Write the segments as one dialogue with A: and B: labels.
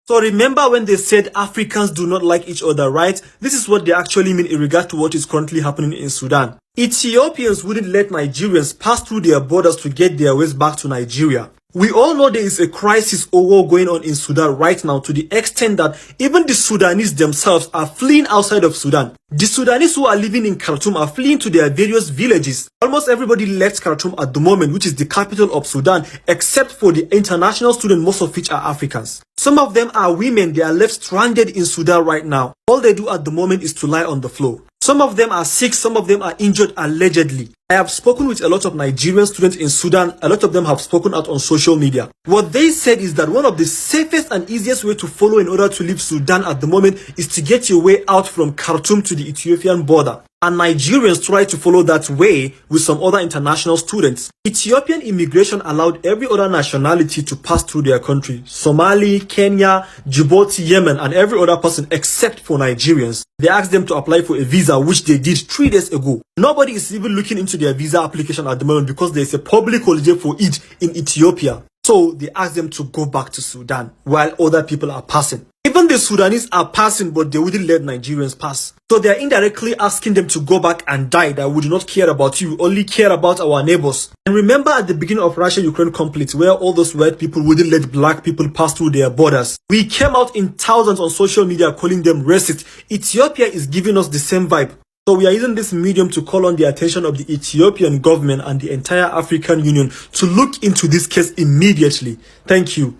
A: So remember when they said Africans do not like each other, right? This is what they actually mean in regard to what is currently happening in Sudan. Ethiopians wouldn't let Nigerians pass through their borders to get their ways back to Nigeria. We all know there is a crisis or war going on in Sudan right now, to the extent that even the Sudanese themselves are fleeing outside of Sudan. The Sudanese who are living in Khartoum are fleeing to their various villages. Almost everybody left Khartoum at the moment, which is the capital of Sudan, except for the international students, most of which are Africans. Some of them are women. They are left stranded in Sudan right now. All they do at the moment is to lie on the floor. Some of them are sick, some of them are injured allegedly. I have spoken with a lot of Nigerian students in Sudan. A lot of them have spoken out on social media. What they said is that one of the safest and easiest way to follow in order to leave Sudan at the moment is to get your way out from Khartoum to the Ethiopian border. And Nigerians try to follow that way with some other international students. Ethiopian immigration allowed every other nationality to pass through their country. Somali, Kenya, Djibouti, Yemen, and every other person except for Nigerians. They asked them to apply for a visa, which they did 3 days ago. Nobody is even looking into their visa application at the moment because there is a public holiday for it in Ethiopia. So they asked them to go back to Sudan while other people are passing. Even the Sudanese are passing, but they wouldn't let Nigerians pass. So they are indirectly asking them to go back and die, that we do not care about you, only care about our neighbors. And remember at the beginning of Russia-Ukraine conflict, where all those white people wouldn't let black people pass through their borders. We came out in thousands on social media calling them racist. Ethiopia is giving us the same vibe. So we are using this medium to call on the attention of the Ethiopian government and the entire African Union to look into this case immediately. Thank you.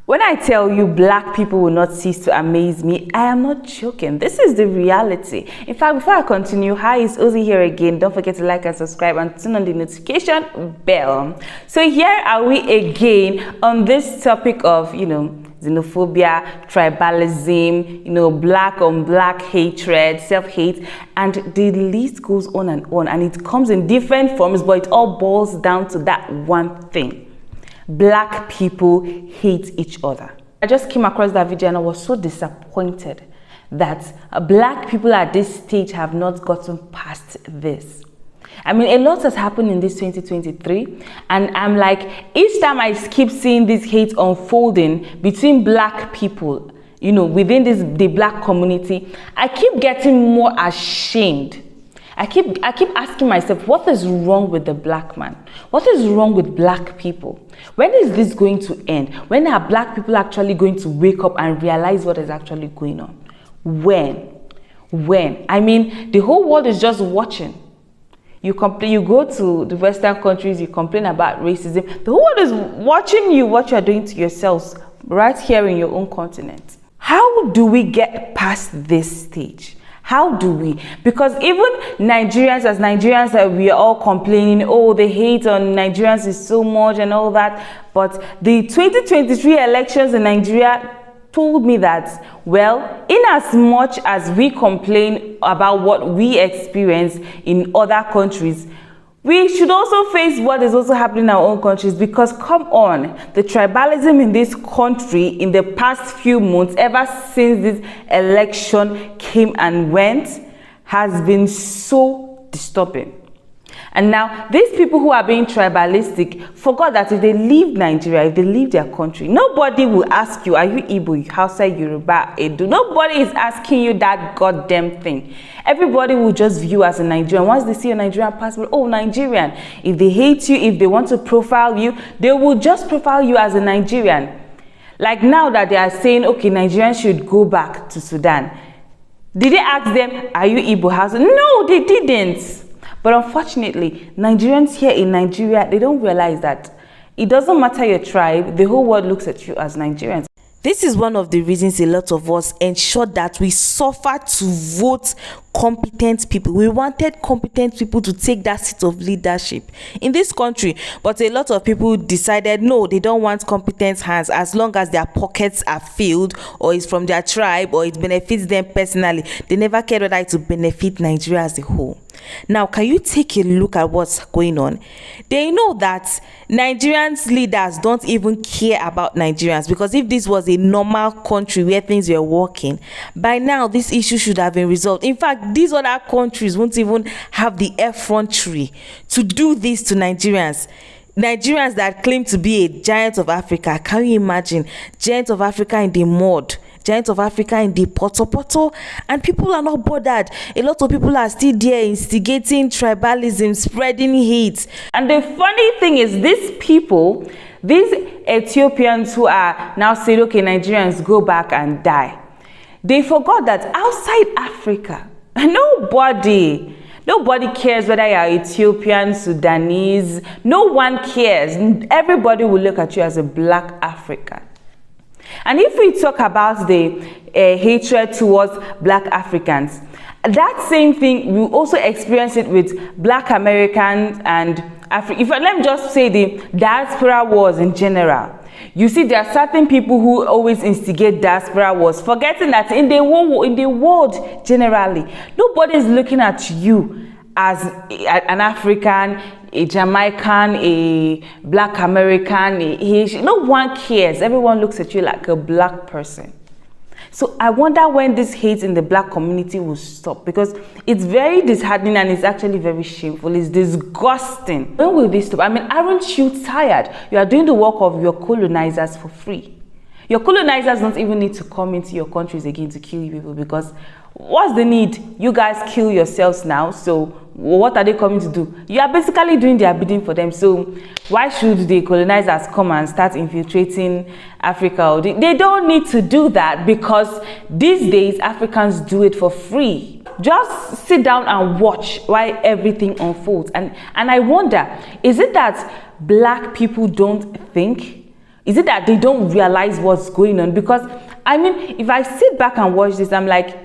B: When I tell you black people will not cease to amaze me, I am not joking. This is the reality. In fact, before I continue, hi, it's Ozzy here again. Don't forget to like and subscribe and turn on the notification bell. So here are we again on this topic of, xenophobia, tribalism, black on black hatred, self-hate, and the list goes on, and it comes in different forms, but it all boils down to that one thing. Black people hate each other. I just came across that video and I was so disappointed that black people at this stage have not gotten past this. I mean, a lot has happened in this 2023, and I'm like, each time I keep seeing this hate unfolding between black people, within the black community, I keep getting more ashamed. I keep asking myself, what is wrong with the black man? What is wrong with black people? When is this going to end? When are black people actually going to wake up and realize what is actually going on? When? I mean, the whole world is just watching. You go to the Western countries, you complain about racism. The whole world is watching you, what you are doing to yourselves right here in your own continent. How do we get past this stage? How do we? Because even Nigerians, we are all complaining, oh, the hate on Nigerians is so much and all that. But the 2023 elections in Nigeria told me that, well, in as much as we complain about what we experience in other countries, we should also face what is also happening in our own countries. Because come on, the tribalism in this country in the past few months, ever since this election came and went, has been so disturbing. And now, these people who are being tribalistic forgot that if they leave Nigeria, if they leave their country, nobody will ask you, are you Igbo, Hausa, Yoruba, Edo? Nobody is asking you that goddamn thing. Everybody will just view you as a Nigerian. Once they see a Nigerian passport, oh, Nigerian. If they hate you, if they want to profile you, they will just profile you as a Nigerian. Like now that they are saying, okay, Nigerians should go back to Sudan. Did they ask them, are you Igbo, Hausa? No, they didn't. But unfortunately, Nigerians here in Nigeria, they don't realize that it doesn't matter your tribe, the whole world looks at you as Nigerians. This is one of the reasons a lot of us ensured that we suffered to vote competent people. We wanted competent people to take that seat of leadership in this country. But a lot of people decided, no, they don't want competent hands as long as their pockets are filled, or it's from their tribe, or it benefits them personally. They never cared whether it would benefit Nigeria as a whole. Now, can you take a look at what's going on? They know that Nigerians leaders don't even care about Nigerians, because if this was a normal country where things were working, by now this issue should have been resolved. In fact, these other countries won't even have the effrontery to do this to Nigerians. Nigerians that claim to be a giant of Africa. Can you imagine? Giant of Africa in the mud, giant of Africa in the poto, and people are not bothered. A lot of people are still there instigating tribalism, spreading hate. And the funny thing is, these people, these Ethiopians who are now saying, okay, Nigerians, go back and die, they forgot that outside Africa, nobody cares whether you are Ethiopian, Sudanese. No one cares. Everybody will look at you as a black African. And if we talk about the hatred towards black Africans, that same thing, we also experience it with black Americans and let me just say the diaspora wars in general. You see, there are certain people who always instigate diaspora wars, forgetting that in the world generally, nobody is looking at you as an African, a Jamaican, a black American, a Haitian. No one cares. Everyone looks at you like a black person. So I wonder when this hate in the black community will stop, because it's very disheartening and it's actually very shameful. It's disgusting. When will this stop? I mean, aren't you tired? You are doing the work of your colonizers for free. Your colonizers don't even need to come into your countries again to kill you people, because what's the need? You guys kill yourselves now, so what are they coming to do? You are basically doing their bidding for them. So why should the colonizers come and start infiltrating Africa? They don't need to do that, because these days Africans do it for free. Just sit down and watch while everything unfolds. And I wonder, is it that black people don't think? Is it that they don't realize what's going on? Because I mean, if I sit back and watch this, I'm like,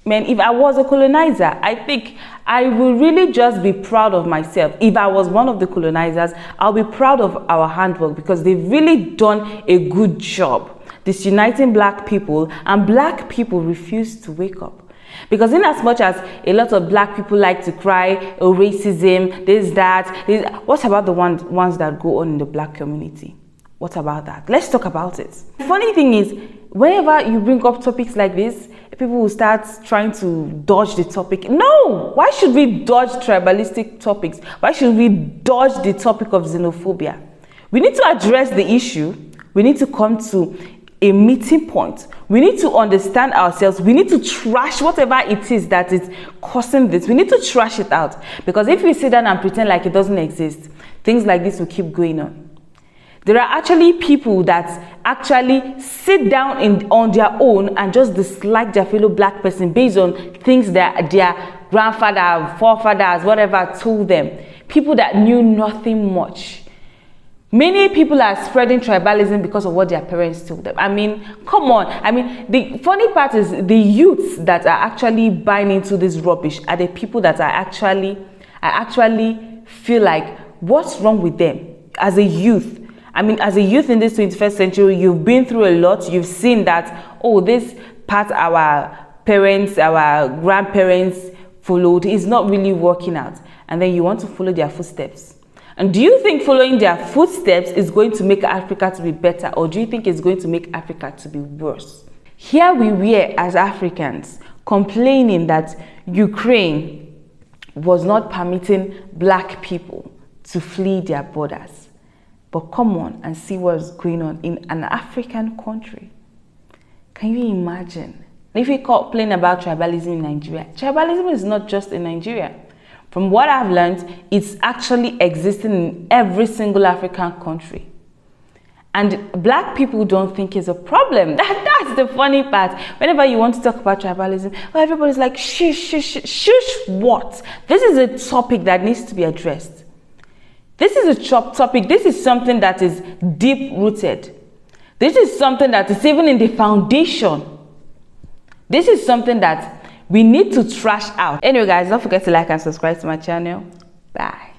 B: man, if I was a colonizer, I think I will really just be proud of myself. If I was one of the colonizers, I'll be proud of our handwork, because they've really done a good job disuniting black people, and black people refuse to wake up. Because in as much as a lot of black people like to cry, oh, racism, what about the ones that go on in the black community? What about that? Let's talk about it. The funny thing is, whenever you bring up topics like this, people will start trying to dodge the topic. No! Why should we dodge tribalistic topics? Why should we dodge the topic of xenophobia? We need to address the issue. We need to come to a meeting point. We need to understand ourselves. We need to trash whatever it is that is causing this. We need to trash it out. Because if we sit down and pretend like it doesn't exist, things like this will keep going on. There are actually people that actually sit down on their own and just dislike their fellow black person based on things that their grandfather, forefathers, whatever told them. People that knew nothing much. Many people are spreading tribalism because of what their parents told them. I mean, come on. I mean, the funny part is the youths that are actually buying into this rubbish are the people that I actually feel like, what's wrong with them as a youth? I mean, as a youth in this 21st century, you've been through a lot. You've seen that, oh, this path our parents, our grandparents followed is not really working out. And then you want to follow their footsteps. And do you think following their footsteps is going to make Africa to be better? Or do you think it's going to make Africa to be worse? Here we were as Africans complaining that Ukraine was not permitting black people to flee their borders. But come on and see what's going on in an African country. Can you imagine? If we complain about tribalism in Nigeria, tribalism is not just in Nigeria. From what I've learned, it's actually existing in every single African country. And black people don't think it's a problem. That's the funny part. Whenever you want to talk about tribalism, well, everybody's like, shush what? This is a topic that needs to be addressed. This is a topic. This is something that is deep-rooted. This is something that is even in the foundation. This is something that we need to trash out. Anyway, guys, don't forget to like and subscribe to my channel. Bye.